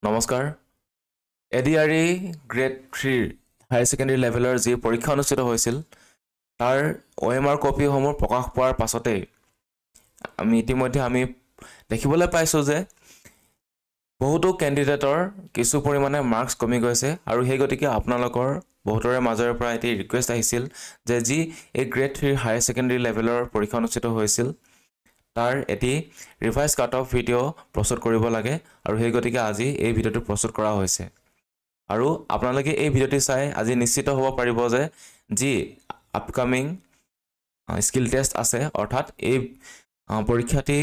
নমস্কাৰ ADRE grade 3 higher secondary লেভেলৰ যি পৰীক্ষা অনুষ্ঠিত হৈছিল তাৰ ওএমআৰ কপিসমূহ প্ৰকাশ পোৱাৰ পাছতে আমি ইতিমধ্যে আমি দেখিবলৈ পাইছো যে বহুতো ক্যান্ডিডেটৰ কিছু পৰিমাণে মাৰ্কস কমি গৈছে আৰু সেই গতিকে আপোনালোকৰ বহুতৰে মাজৰ পৰা এটি ৰিকুৱেষ্ট আহিছিল যে যি এই গ্ৰেড 3 হায়াৰ সেকেন্ডাৰী লেভেলৰ পৰীক্ষা অনুষ্ঠিত হৈছিল তাৰ এটি ৰিভাইজ কাট অফ ভিডিও প্ৰস্তুত কৰিব লাগে আৰু সেই গতিকে আজি এই ভিডিওটো প্ৰস্তুত কৰা হৈছে আৰু আপোনালোকে এই ভিডিওটি চাই আজি নিশ্চিত হ'ব পাৰিব যে যি আপকামিং স্কিল টেষ্ট আছে অৰ্থাৎ এই পৰীক্ষাটি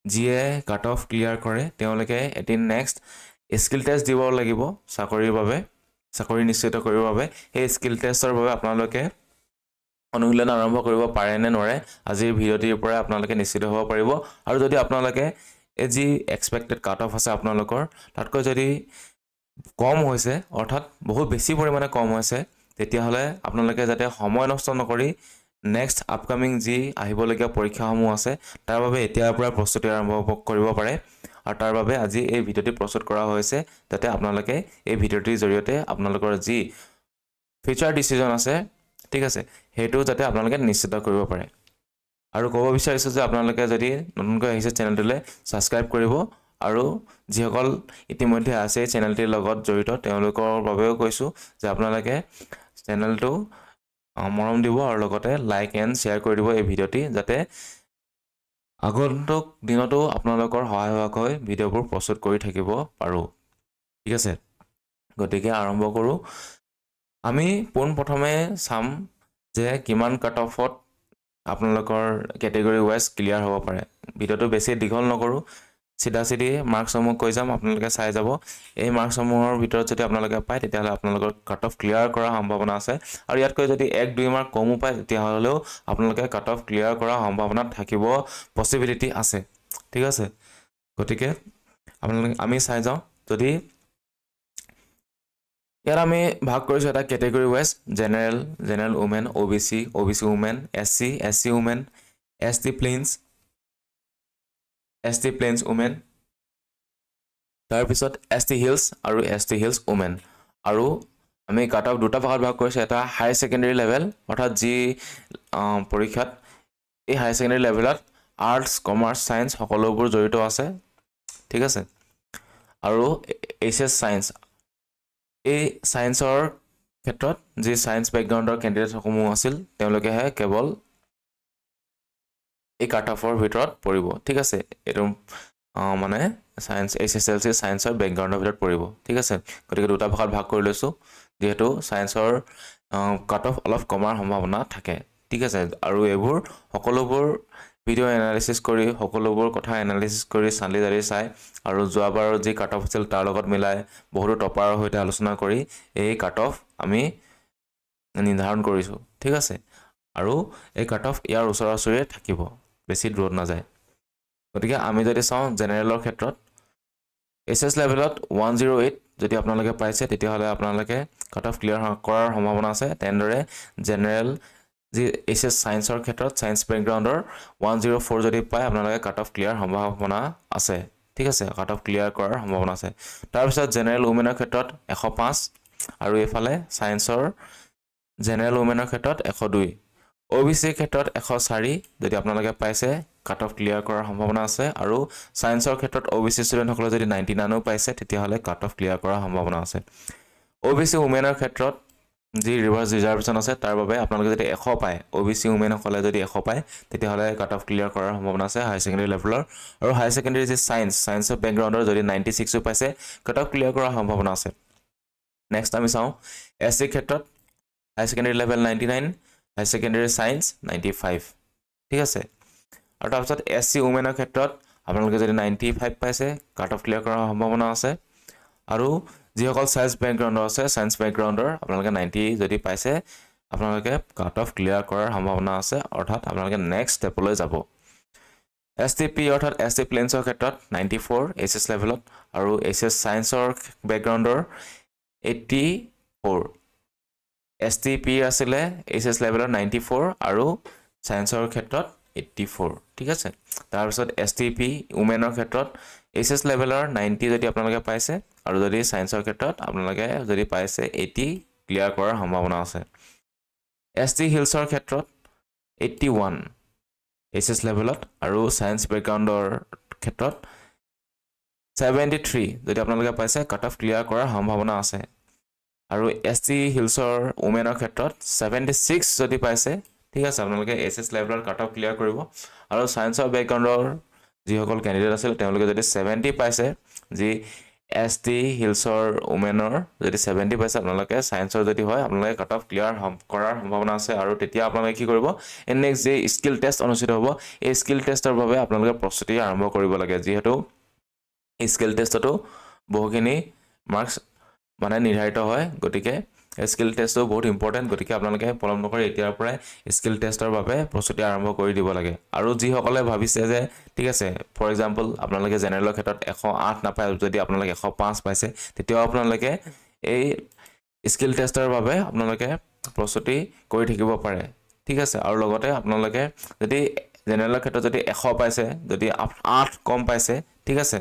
যিয়ে কাট অফ ক্লিয়াৰ কৰে তেওঁলোকে এটি নেক্সট স্কিল টেষ্ট দিব লাগিব চাকৰিৰ বাবে চাকৰি নিশ্চিত কৰিবৰ বাবে এই স্কিল টেষ্টৰ বাবে আপোনালোকে অনুশীলন আৰম্ভ কৰিব পাৰে নে নৰে আজিৰ ভিডিওটিৰ পৰা আপোনালোকে নিশ্চিত হ'ব পাৰিব আৰু যদি আপোনালোকে এই যি এক্সপেক্টেড কাট অফ আছে আপোনালোকৰ তাতকৈ যদি কম হৈছে অৰ্থাৎ বহুত বেছি পৰিমাণে কম হৈছে তেতিয়াহলে আপোনালোকে যাতে সময় নষ্ট নকৰি নেক্সট আপকামিং যি আহিবলগীয়া পৰীক্ষাসমূহ আছে তাৰ বাবে এতিয়াৰ পৰা প্ৰস্তুতি আৰম্ভ কৰিব পাৰে আৰু তাৰ বাবে আজি এই ভিডিওটি প্ৰস্তুত কৰা হৈছে যাতে আপোনালোকে এই ভিডিওটিৰ জৰিয়তে আপোনালোকৰ যি ফিউচাৰ ডিসিজন আছে ঠিক আছে হেতু যাতে আপোনালোকে নিশ্চিত কৰিব পাৰে আৰু ক'ব বিচাৰিছো যে আপোনালোকে যদি নতুনকৈ আহিছে চেনেলটোলৈ সাবস্ক্ৰাইব কৰিব আৰু যিসকল ইতিমধ্যে আছে চেনেলটিৰ লগত জড়িত তেওঁলোকৰ বাবেও কৈছো যে আপোনালোকে চেনেলটো মৰম দিব আৰু লগতে লাইক এণ্ড শ্বেয়াৰ কৰি দিব এই ভিডিওটি যাতে আগন্তুক দিনতো আপোনালোকৰ সহায়ক হৈ ভিডিওবোৰ প্ৰস্তুত কৰি থাকিব পাৰো ঠিক আছে গতিকে আৰম্ভ কৰো আমি পোন প্ৰথমে চাম যে কিমান কাট অফত আপোনালোকৰ ক্যাটেগৰি ওয়াইজ ক্লিয়াৰ হ'ব পাৰে ভিডিওটো বেছি দীঘল নকৰো সিধা সিধি মাৰ্কসমূহ কৈ যাম আপোনালোকে চাই যাব এই মাৰ্কসমূহৰ ভিতৰত যদি আপোনালোকে পায় তেতিয়াহলে আপোনালোকৰ কাট অফ ক্লিয়াৰ কৰাৰ সম্ভাৱনা আছে আৰু ইয়াতকৈ যদি 1-2 মাৰ্ক কমো পায় তেতিয়াহলেও আপোনালোকে কাট অফ ক্লিয়াৰ কৰাৰ সম্ভাৱনা থাকিব পসিবিলিটি আছে ঠিক আছে গতিকে আপোনালোকে আমি চাই যাওঁ যদি ইয়াৰ আমি ভাগ কৰিছো এটা category wise general women OBC women SC women ST plains women তাৰ পিছত এসটি হিলছ আৰু এসটি হিলছ ওমেন আৰু আমি কাট অফ দুটা ভাগত ভাগ কৰিছো এটা হাই সেকেন্ডাৰী লেভেল অৰ্থাৎ যি পৰীক্ষাত এই হাই সেকেন্ডাৰী লেভেলত আৰ্টস কমাৰ্চ সায়েন্স সকলোবোৰ জড়িত আছে ঠিক আছে আৰু এইচএস সায়েন্স এই সায়েন্সৰ ক্ষেত্ৰত যি সায়েন্স বেকগ্ৰাউণ্ডৰ ক্যান্ডিডেট সমূহ আছিল তেওঁলোকেহে কেৱল এই কাট অফৰ ভিতৰত পৰিব ঠিক আছে এটো মানে সায়েন্স এসএসএলসি সায়েন্সৰ বেকগ্ৰাউণ্ডৰ ভিতৰত পৰিব ঠিক আছে গতিকে দুটা ভাগত ভাগ কৰি লৈছো যেহেতু সায়েন্সৰ কাট অফ অলপ কমাৰ সম্ভাৱনা থাকে ঠিক আছে আৰু এবোৰ সকলোবোৰ ভিডিও এনালাইসিস কৰি সকলোবোৰ কথা এনালাইসিস কৰি চালি জাৰি চাই আৰু যোৱাবাৰৰ যি কাট অফ আছিল তাৰ লগত মিলাই বহুত টপাৰৰ হৈতে আলোচনা কৰি এই কাট অফ আমি নিৰ্ধাৰণ কৰিছো ঠিক আছে আৰু এই কাট অফ ইয়াৰ ওচৰা-ওচৰিয়ে থাকিব বেছি দূৰত না যায় গতিকে আমি যদি চাওঁ জেনাৰেলৰ ক্ষেত্ৰত এসএস লেভেলত 108 যদি আপোনালোকে পাইছে তেতিয়াহলে আপোনালোকে কাট অফ ক্লিয়াৰ কৰাৰ সম্ভাৱনা আছে তেনদৰে জেনাৰেল যি এসএস সায়েন্সৰ ক্ষেত্ৰত সায়েন্স বেকগ্ৰাউণ্ডৰ 104 যদি পায় আপোনালোকে কাট অফ ক্লিয়াৰ সম্ভাৱনা আছে ঠিক আছে কাট অফ ক্লিয়াৰ কৰাৰ সম্ভাৱনা আছে তাৰ পিছত জেনাৰেল ওমেনৰ ক্ষেত্ৰত 105 আৰু এফালে সায়েন্সৰ জেনাৰেল ওমেনৰ ক্ষেত্ৰত 102 ওবিসি ক্ষেত্ৰত 104 যদি আপোনালোকে পাইছে কাট অফ ক্লিয়াৰ কৰাৰ সম্ভাৱনা আছে আৰু সায়েন্সৰ ক্ষেত্ৰত ওবিসি ষ্টুডেন্ট সকলে যদি 99 পাইছে তেতিয়াহলে কাট অফ ক্লিয়াৰ কৰাৰ সম্ভাৱনা আছে ওবিসি ওমেনৰ ক্ষেত্ৰত যি ৰিভাৰ্স ৰিজাৰ্ভেশন আছে তাৰ বাবে আপোনালোকে যদি 100 পায় ওবিসি ওমেন সকলে যদি 100 পায় তেতিয়াহলে কাট অফ ক্লিয়াৰ কৰাৰ সম্ভাৱনা আছে হাই সেকেন্ডাৰী লেভেলৰ আৰু হাই সেকেন্ডাৰী যি সায়েন্সৰ বেকগ্ৰাউণ্ডৰ যদি 96 পাইছে কাট অফ ক্লিয়াৰ কৰাৰ সম্ভাৱনা আছে নেক্সট আমি চাওঁ এসসি ক্ষেত্ৰত হাই সেকেন্ডাৰী লেভেল 99 হাই সেকেন্ডাৰী সায়েন্স 95 ঠিক আছে আৰু তাৰ পিছত এসসি ওমেনৰ ক্ষেত্ৰত আপোনালোকে যদি 95 পাইছে কাট অফ ক্লিয়াৰ কৰাৰ সম্ভাৱনা আছে আৰু যিসকল সায়েন্স বেকগ্ৰাউণ্ডৰ আছে সায়েন্স বেকগ্ৰাউণ্ডৰ আপোনালোকে 90 যদি পাইছে আপোনালোকে কাট অফ ক্লিয়াৰ কৰাৰ সম্ভাৱনা আছে অৰ্থাৎ আপোনালোকে নেক্সট ষ্টেপলৈ যাব এসটিপি অৰ্থাৎ এসটি প্লেন্সৰ ক্ষেত্ৰত 94 এসএস লেভেলত আৰু এসএস সায়েন্সৰ বেকগ্ৰাউণ্ডৰ 84 এসটিপি আছিলে এসএস লেভেলৰ 94 আৰু সায়েন্সৰ ক্ষেত্ৰত 84 ঠিক আছে তাৰ পিছত এসটিপি ওমেনৰ ক্ষেত্ৰত এসএস লেভেলৰ 90 যদি আপোনালোকে পাইছে আৰু যদি সায়েন্সৰ ক্ষেত্ৰত আপোনালোকে যদি পাইছে 80 ক্লিয়াৰ কৰাৰ সম্ভাৱনা আছে এছটি হিলছৰ ক্ষেত্ৰত 81 এইচএছ লেভেলত আৰু সায়েন্স বেকগ্ৰাউণ্ডৰ ক্ষেত্ৰত 73 যদি আপোনালোকে পাইছে কাট অফ ক্লিয়াৰ কৰাৰ সম্ভাৱনা আছে আৰু এছটি হিলছৰ ওমেনৰ ক্ষেত্ৰত 76 যদি পাইছে ঠিক আছে আপোনালোকে এছএছ লেভেলৰ কাট অফ ক্লিয়াৰ কৰিব আৰু সায়েন্সৰ বেকগ্ৰাউণ্ডৰ যিসকল কেণ্ডিডেট আছিল তেওঁলোকে যদি 70 পাইছে যি এছটি হিলছৰ ওমেনৰ যদি 70 পাইছে আপোনালোকে সায়েন্সৰ যদি হয় আপোনালোকে কাট অফ ক্লিয়াৰ কৰাৰ সম্ভাৱনা আছে আৰু তেতিয়া আপোনালোকে কি কৰিব নেক্সট যে স্কিল টেষ্ট অনুষ্ঠিত হ'ব এই স্কিল টেষ্টৰ বাবে আপোনালোকে প্ৰস্তুতি আৰম্ভ কৰিব লাগে যিহেতু স্কিল টেষ্টতো বহুখিনি মাৰ্কছ মানে নিৰ্ধাৰিত হয় গতিকে স্কিল টেষ্টটো বহুত ইম্পৰ্টেণ্ট গতিকে আপোনালোকে পলম নকৰি এতিয়াৰ পৰাই স্কিল টেষ্টৰ বাবে প্ৰস্তুতি আৰম্ভ কৰি দিব লাগে আৰু যিসকলে ভাবিছে যে ঠিক আছে ফৰ এক্সাম্পল আপোনালোকে জেনেৰেলৰ ক্ষেত্ৰত 108 নাপায় যদি আপোনালোকে 105 পাইছে তেতিয়াও আপোনালোকে এই স্কিল টেষ্টৰ বাবে আপোনালোকে প্ৰস্তুতি কৰি থাকিব পাৰে ঠিক আছে আৰু লগতে আপোনালোকে যদি জেনেৰেলৰ ক্ষেত্ৰত যদি 100 পাইছে যদি 8 কম পাইছে ঠিক আছে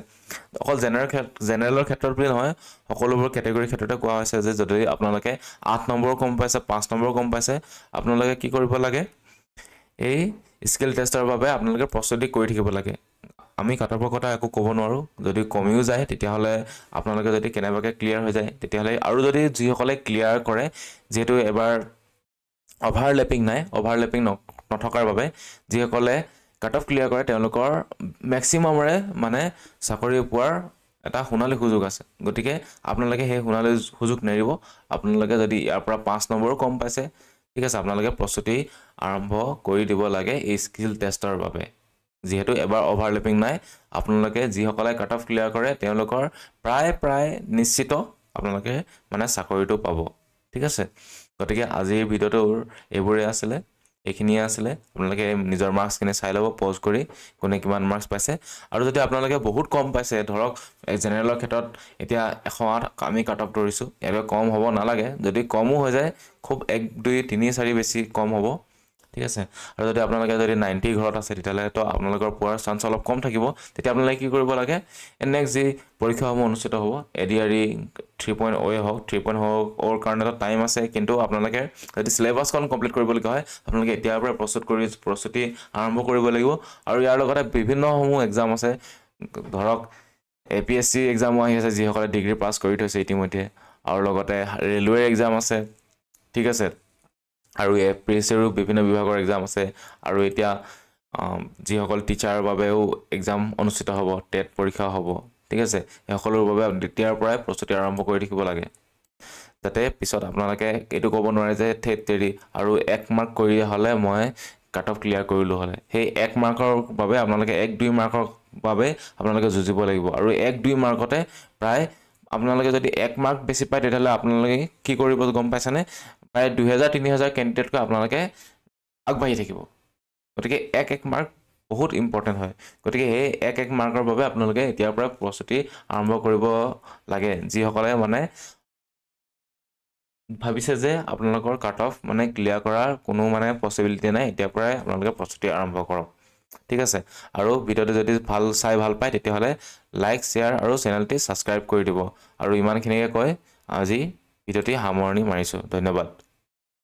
অকল জেনেৰেলৰ ক্ষেত্ৰত বুলি নহয় সকলোবোৰ কেটেগৰী ক্ষেত্ৰতে কোৱা হৈছে যে যদি আপোনালোকে 8 নম্বৰ কম পাইছে 5 নম্বৰ কম পাইছে আপোনালোকে কি কৰিব লাগে এই স্কিল টেষ্টৰ বাবে আপোনালোকে প্ৰস্তুতি কৰি থাকিব লাগে আমি কাটঅফৰ কথা একো ক'ব নোৱাৰো যদি কমিও যায় তেতিয়াহলে আপোনালোকে যদি কেনেবাকে ক্লিয়াৰ হৈ যায় তেতিয়াহলে আৰু যদি যিসকলে ক্লিয়াৰ কৰে যেহেতু এবাৰ অভাৰলেপিং নথকাৰ বাবে যিসকলে কাট অফ ক্লিয়াৰ কৰে তেওঁলোকৰ ম্যাক্সিমামৰে মানে চাকৰি পোৱাৰ এটা সোণালী সুযোগ আছে গতিকে আপোনালোকে সেই সোণালী সুযোগ নেৰিব আপোনালোকে যদি ইয়াৰ পৰা 5 নম্বৰ কম পাইছে ঠিক আছে আপোনালোকে প্ৰস্তুতি আৰম্ভ কৰি দিব লাগে এই স্কিল টেষ্টৰ বাবে যেহেতু এবাৰ অভাৰলেপিং নাই আপোনালোকে যিসকলে কাট অফ ক্লিয়াৰ কৰে তেওঁলোকৰ প্ৰায় নিশ্চিত আপোনালোকে মানে চাকৰিটো পাব ঠিক আছে গতিকে আজিৰ ভিডিওটোৰ এইবোৰে আছিল এইখিনিয়ে আছিল আপোনালোকে নিজৰ মাৰ্কছখিনি চাই ল'ব পজ কৰি কোনে কিমান মাৰ্কছ পাইছে আৰু যদি আপোনালোকে বহুত কম পাইছে ধৰক জেনেৰেলৰ ক্ষেত্ৰত এতিয়া 108 আমি কাট অফ ধৰিছো ইয়াৰ কম হ'ব নালাগে যদি কমো হৈ যায় খুব 1 2 3 4 বেছি কম হ'ব ঠিক আছে আৰু যদি আপোনালোকে যদি 90 ঘৰত আছে তেতিয়ালে তো আপোনালোকৰ পোৱাৰ চান্স অলপ কম থাকিব তেতিয়া আপোনালোকে কি কৰিব লাগে নেক্সট যি পৰীক্ষাসমূহ অনুষ্ঠিত হ'ব এডিআৰই 3.0 হওক 3.0 ওৰ কাৰণে তো টাইম আছে কিন্তু আপোনালোকে যদি সিলেবাসখন কমপ্লিট কৰিবলগীয়া হয় আপোনালোকে এতিয়াৰ পৰা প্ৰস্তুতি আৰম্ভ কৰিব লাগিব আৰু ইয়াৰ লগতে বিভিন্ন সমূহ এক্সাম আছে ধৰক এপিএসসি এক্সাম আহি আছে যিসকলে ডিগ্ৰী পাছ কৰি থৈছে ইতিমধ্যে আৰু লগতে ৰেলৱে এক্সাম আছে ঠিক আছে আৰু এপিএসসিৰ বিভিন্ন বিভাগৰ এক্সাম আছে আৰু এতিয়া যিসকল টিচাৰৰ বাবেও এক্সাম অনুষ্ঠিত হ'ব টেট পৰীক্ষা হ'ব ঠিক আছে সকলোৰ বাবে দ্বিতীয়ৰ পৰাই প্ৰস্তুতি আৰম্ভ কৰি থাকিব লাগে যাতে পিছত আপোনালোকে এটো ক'ব নোৱাৰে যে থেতেৰি আৰু 1 মাৰ্ক কৰি হলে মই কাট অফ ক্লিয়াৰ কৰিলো হলে সেই 1 মাৰ্কৰ বাবে আপোনালোকে 1 2 মাৰ্কৰ বাবে আপোনালোকে যুঁজিব লাগিব আৰু 1 2 মাৰ্কতে প্ৰায় আপোনালোকে যদি 1 মাৰ্ক বেছি পায় তেতিয়ালে আপোনালোকে কি কৰিব গম পাইছানে প্ৰায় 2000 3000 ক্যান্ডিডেটকৈ আপোনালোকে আগবাঢ়ি থাকিব গতিকে 1 মাৰ্ক বহুত ইম্পৰ্টেন্ট হয় গতিকে এই 1 মাৰ্কৰ বাবে আপোনালোকে এতিয়াৰ পৰা প্ৰস্তুতি আৰম্ভ কৰিব লাগে যিসকলে মানে ভাবিছে যে আপোনালোকৰ কাট অফ মানে ক্লিয়াৰ কৰাৰ কোনো মানে পসিবিলিটি নাই এতিয়াৰ পৰা আপোনালোকে প্ৰস্তুতি আৰম্ভ কৰক ঠিক আছে আৰু ভিডিওটো যদি ভাল পায় তেতিয়াহলে লাইক শেয়াৰ আৰু চেনেলটি সাবস্ক্ৰাইব কৰি দিব আৰু ইমানখিনিকে কৈ আজি ভিডিওটি সামৰণি মাৰিছো ধন্যবাদ